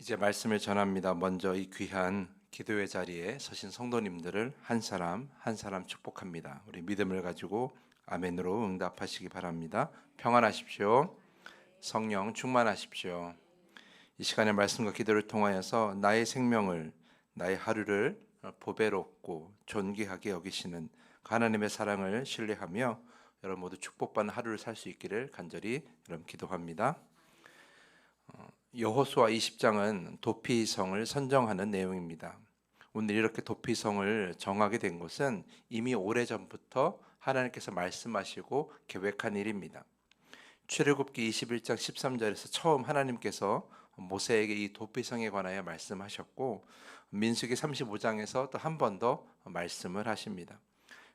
이제 말씀을 전합니다. 먼저 이 귀한 기도의 자리에 서신 성도님들을 한 사람 한 사람 축복합니다. 우리 믿음을 가지고 아멘으로 응답하시기 바랍니다. 평안하십시오. 성령 충만하십시오. 이 시간에 말씀과 기도를 통하여서 나의 생명을, 나의 하루를 보배롭고 존귀하게 여기시는 하나님의 사랑을 신뢰하며 여러분 모두 축복받는 하루를 살 수 있기를 간절히 여러분 기도합니다. 여호수아 20장은 도피성을 선정하는 내용입니다. 오늘 이렇게 도피성을 정하게 된 것은 이미 오래전부터 하나님께서 말씀하시고 계획한 일입니다. 출애굽기 21장 13절에서 처음 하나님께서 모세에게 이 도피성에 관하여 말씀하셨고, 민수기 35장에서 또 한 번 더 말씀을 하십니다.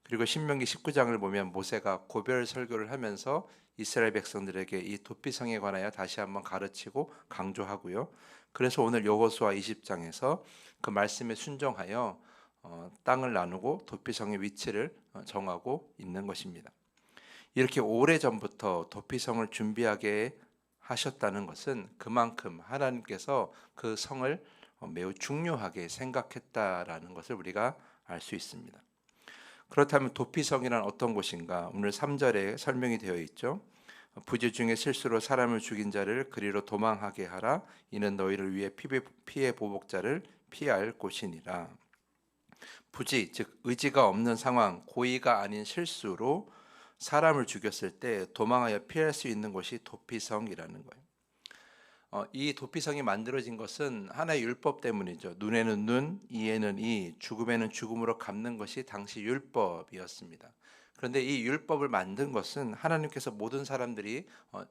그리고 신명기 19장을 보면 모세가 고별 설교를 하면서 이스라엘 백성들에게 이 도피성에 관하여 다시 한번 가르치고 강조하고요. 그래서 오늘 여호수아 20장에서 그 말씀에 순종하여 땅을 나누고 도피성의 위치를 정하고 있는 것입니다. 이렇게 오래전부터 도피성을 준비하게 하셨다는 것은 그만큼 하나님께서 그 성을 매우 중요하게 생각했다라는 것을 우리가 알 수 있습니다. 그렇다면 도피성이란 어떤 곳인가? 오늘 3절에 설명이 되어 있죠. 부지 중에 실수로 사람을 죽인 자를 그리로 도망하게 하라. 이는 너희를 위해 피해 보복자를 피할 곳이니라. 부지, 즉 의지가 없는 상황, 고의가 아닌 실수로 사람을 죽였을 때 도망하여 피할 수 있는 곳이 도피성이라는 거예요. 이 도피성이 만들어진 것은 하나의 율법 때문이죠. 눈에는 눈, 이에는 이, 죽음에는 죽음으로 갚는 것이 당시 율법이었습니다. 그런데 이 율법을 만든 것은 하나님께서 모든 사람들이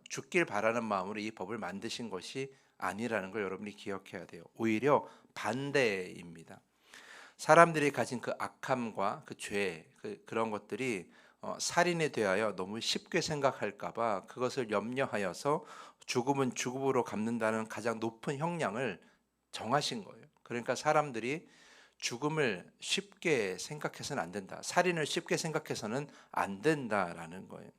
죽길 바라는 마음으로 이 법을 만드신 것이 아니라는 걸 여러분이 기억해야 돼요. 오히려 반대입니다. 사람들이 가진 그 악함과 그 죄, 그런 것들이 살인에 대하여 너무 쉽게 생각할까봐 그것을 염려하여서 죽음은 죽음으로 갚는다는 가장 높은 형량을 정하신 거예요. 그러니까 사람들이 죽음을 쉽게 생각해서는 안 된다. 살인을 쉽게 생각해서는 안 된다라는 거예요.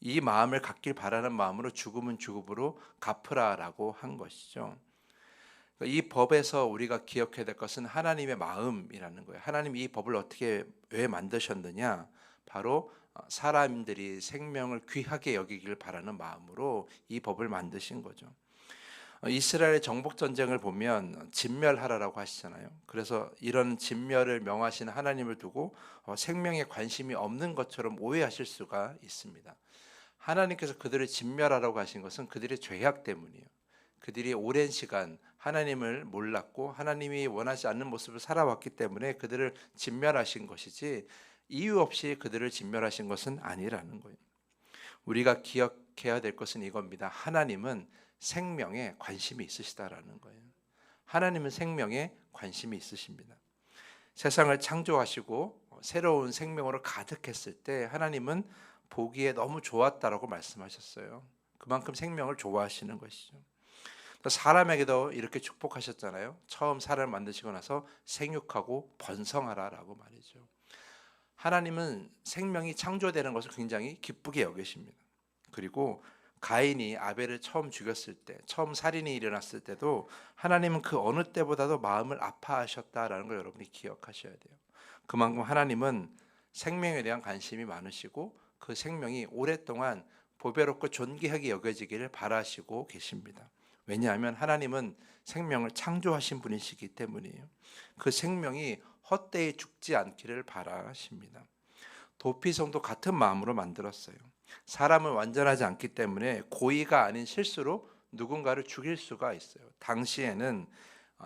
이 마음을 갖길 바라는 마음으로 죽음은 죽음으로 갚으라라고 한 것이죠. 이 법에서 우리가 기억해야 될 것은 하나님의 마음이라는 거예요. 하나님이 이 법을 어떻게 왜 만드셨느냐? 바로 사람들이 생명을 귀하게 여기길 바라는 마음으로 이 법을 만드신 거죠. 이스라엘의 정복 전쟁을 보면 진멸하라라고 하시잖아요. 그래서 이런 진멸을 명하시는 하나님을 두고 생명에 관심이 없는 것처럼 오해하실 수가 있습니다. 하나님께서 그들을 진멸하라고 하신 것은 그들의 죄악 때문이에요. 그들이 오랜 시간 하나님을 몰랐고 하나님이 원하지 않는 모습을 살아왔기 때문에 그들을 진멸하신 것이지, 이유 없이 그들을 진멸하신 것은 아니라는 거예요. 우리가 기억해야 될 것은 이겁니다. 하나님은 생명에 관심이 있으시다라는 거예요. 하나님은 생명에 관심이 있으십니다. 세상을 창조하시고 새로운 생명으로 가득했을 때 하나님은 보기에 너무 좋았다라고 말씀하셨어요. 그만큼 생명을 좋아하시는 것이죠. 또 사람에게도 이렇게 축복하셨잖아요. 처음 사람을 만드시고 나서 생육하고 번성하라라고 말이죠. 하나님은 생명이 창조되는 것을 굉장히 기쁘게 여기십니다. 그리고 가인이 아벨을 처음 죽였을 때, 처음 살인이 일어났을 때도 하나님은 그 어느 때보다도 마음을 아파하셨다라는 걸 여러분이 기억하셔야 돼요. 그만큼 하나님은 생명에 대한 관심이 많으시고 그 생명이 오랫동안 보배롭고 존귀하게 여겨지기를 바라시고 계십니다. 왜냐하면 하나님은 생명을 창조하신 분이시기 때문이에요. 그 생명이 헛되이 죽지 않기를 바라십니다. 도피성도 같은 마음으로 만들었어요. 사람은 완전하지 않기 때문에 고의가 아닌 실수로 누군가를 죽일 수가 있어요. 당시에는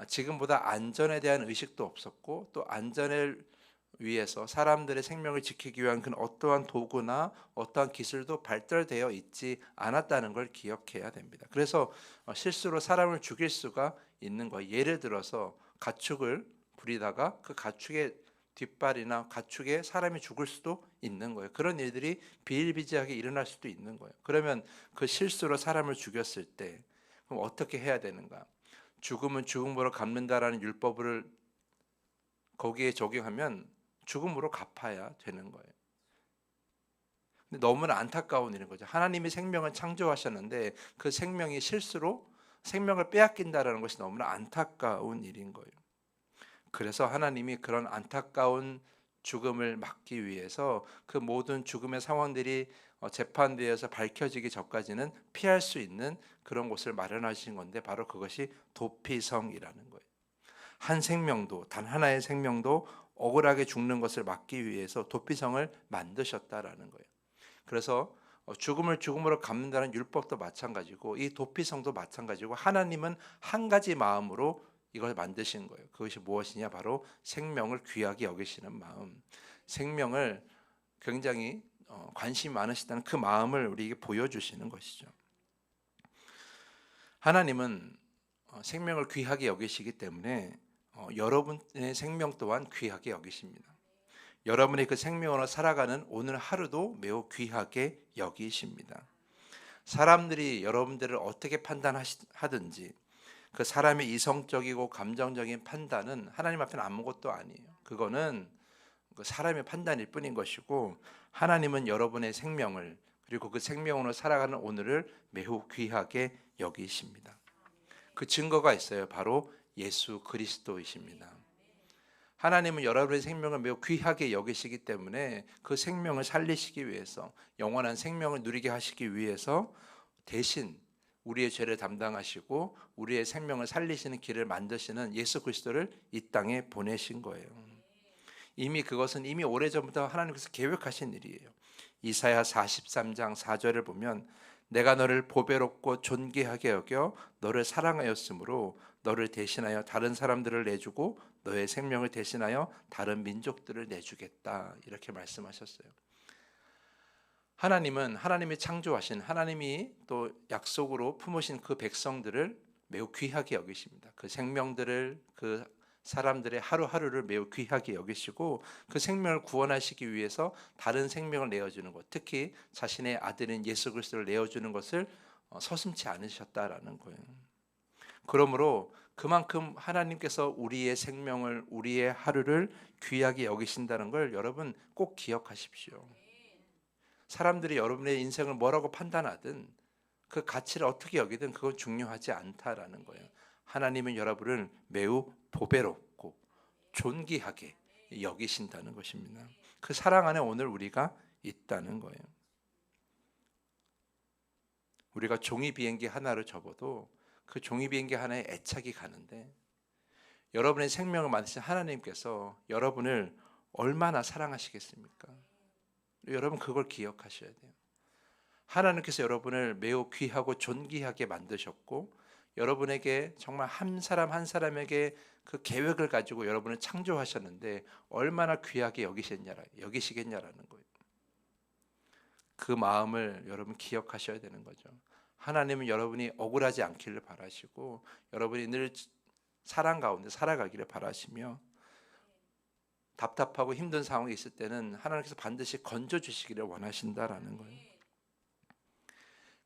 지금보다 안전에 대한 의식도 없었고, 또 안전을 위해서 사람들의 생명을 지키기 위한 그 어떠한 도구나 어떠한 기술도 발달되어 있지 않았다는 걸 기억해야 됩니다. 그래서 실수로 사람을 죽일 수가 있는 거예요. 예를 들어서 가축을 부리다가 그 가축의 뒷발이나 가축에 사람이 죽을 수도 있는 거예요. 그런 일들이 비일비재하게 일어날 수도 있는 거예요. 그러면 그 실수로 사람을 죽였을 때 그럼 어떻게 해야 되는가? 죽음은 죽음으로 갚는다라는 율법을 거기에 적용하면 죽음으로 갚아야 되는 거예요. 근데 너무나 안타까운 일인 거죠. 하나님이 생명을 창조하셨는데 그 생명이 실수로 생명을 빼앗긴다라는 것이 너무나 안타까운 일인 거예요. 그래서 하나님이 그런 안타까운 죽음을 막기 위해서 그 모든 죽음의 상황들이 재판대에서 밝혀지기 전까지는 피할 수 있는 그런 곳을 마련하신 건데, 바로 그것이 도피성이라는 거예요. 한 생명도, 단 하나의 생명도 억울하게 죽는 것을 막기 위해서 도피성을 만드셨다라는 거예요. 그래서 죽음을 죽음으로 갚는다는 율법도 마찬가지고 이 도피성도 마찬가지고, 하나님은 한 가지 마음으로 이걸 만드신 거예요. 그것이 무엇이냐? 바로 생명을 귀하게 여기시는 마음. 생명을 굉장히 관심이 많으시다는 그 마음을 우리에게 보여주시는 것이죠. 하나님은 생명을 귀하게 여기시기 때문에 여러분의 생명 또한 귀하게 여기십니다. 여러분의 그 생명으로 살아가는 오늘 하루도 매우 귀하게 여기십니다. 사람들이 여러분들을 어떻게 판단하든지 그 사람의 이성적이고 감정적인 판단은 하나님 앞에는 아무것도 아니에요. 그거는 그 사람의 판단일 뿐인 것이고, 하나님은 여러분의 생명을, 그리고 그 생명으로 살아가는 오늘을 매우 귀하게 여기십니다. 그 증거가 있어요. 바로 예수 그리스도이십니다. 하나님은 여러분의 생명을 매우 귀하게 여기시기 때문에 그 생명을 살리시기 위해서, 영원한 생명을 누리게 하시기 위해서 대신 우리의 죄를 담당하시고 우리의 생명을 살리시는 길을 만드시는 예수 그리스도를 이 땅에 보내신 거예요. 그것은 이미 오래전부터 하나님께서 계획하신 일이에요. 이사야 43장 4절을 보면, 내가 너를 보배롭고 존귀하게 여겨 너를 사랑하였으므로 너를 대신하여 다른 사람들을 내주고 너의 생명을 대신하여 다른 민족들을 내주겠다, 이렇게 말씀하셨어요. 하나님은 하나님이 창조하신, 하나님이 또 약속으로 품으신 그 백성들을 매우 귀하게 여기십니다. 그 생명들을, 그 사람들의 하루하루를 매우 귀하게 여기시고 그 생명을 구원하시기 위해서 다른 생명을 내어주는 것, 특히 자신의 아들인 예수 그리스도를 내어주는 것을 서슴지 않으셨다라는 거예요. 그러므로 그만큼 하나님께서 우리의 생명을, 우리의 하루를 귀하게 여기신다는 걸 여러분 꼭 기억하십시오. 사람들이 여러분의 인생을 뭐라고 판단하든 그 가치를 어떻게 여기든 그건 중요하지 않다라는 거예요. 하나님은 여러분을 매우 보배롭고 존귀하게 여기신다는 것입니다. 그 사랑 안에 오늘 우리가 있다는 거예요. 우리가 종이 비행기 하나를 접어도 그 종이 비행기 하나에 애착이 가는데, 여러분의 생명을 만드신 하나님께서 여러분을 얼마나 사랑하시겠습니까? 여러분 그걸 기억하셔야 돼요. 하나님께서 여러분을 매우 귀하고 존귀하게 만드셨고, 여러분에게 정말 한 사람 한 사람에게 그 계획을 가지고 여러분을 창조하셨는데 얼마나 귀하게 여기시겠냐라는 거예요. 그 마음을 여러분 기억하셔야 되는 거죠. 하나님은 여러분이 억울하지 않기를 바라시고 여러분이 늘 사랑 가운데 살아가기를 바라시며, 답답하고 힘든 상황이 있을 때는 하나님께서 반드시 건져주시기를 원하신다라는 거예요.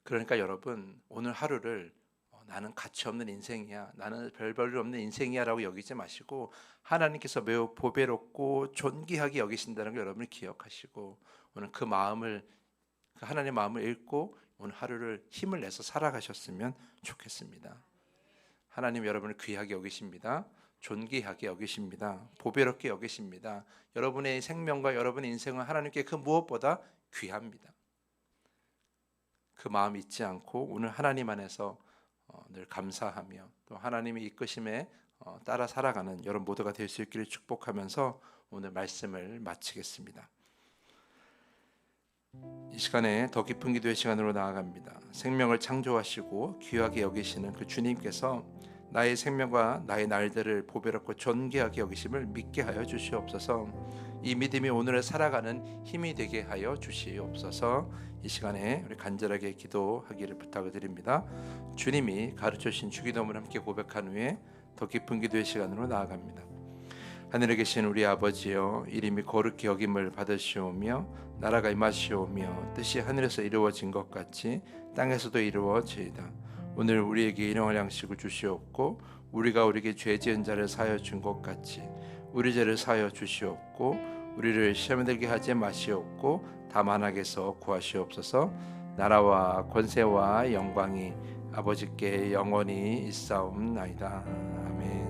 그러니까 여러분 오늘 하루를 나는 가치 없는 인생이야, 나는 별 볼 없는 인생이야 라고 여기지 마시고, 하나님께서 매우 보배롭고 존귀하게 여기신다는 걸 여러분이 기억하시고, 오늘 그 마음을, 그 하나님의 마음을 읽고 오늘 하루를 힘을 내서 살아가셨으면 좋겠습니다. 하나님 여러분을 귀하게 여기십니다. 존귀하게 여기십니다. 보배롭게 여기십니다. 여러분의 생명과 여러분의 인생은 하나님께 그 무엇보다 귀합니다. 그 마음 잊지 않고 오늘 하나님 안에서 늘 감사하며 또 하나님의 이끄심에 따라 살아가는 여러분 모두가 될 수 있기를 축복하면서 오늘 말씀을 마치겠습니다. 이 시간에 더 깊은 기도의 시간으로 나아갑니다. 생명을 창조하시고 귀하게 여기시는 그 주님께서 나의 생명과 나의 날들을 보배롭고 존귀하게 여기심을 믿게 하여 주시옵소서. 이 믿음이 오늘을 살아가는 힘이 되게 하여 주시옵소서. 이 시간에 우리 간절하게 기도하기를 부탁을 드립니다. 주님이 가르쳐 주신 주기도문을 함께 고백한 후에 더 깊은 기도의 시간으로 나아갑니다. 하늘에 계신 우리 아버지여, 이름이 거룩히 여김을 받으시오며 나라가 임하시오며 뜻이 하늘에서 이루어진 것 같이 땅에서도 이루어지이다. 오늘 우리에게 일용할 양식을 주시옵고 우리가 우리에게 죄 지은 자를 사하여 준 것 같이 우리 죄를 사하여 주시옵고 우리를 시험에 들게 하지 마시옵고 다만 악에서 구하시옵소서. 나라와 권세와 영광이 아버지께 영원히 있사옵나이다. 아멘.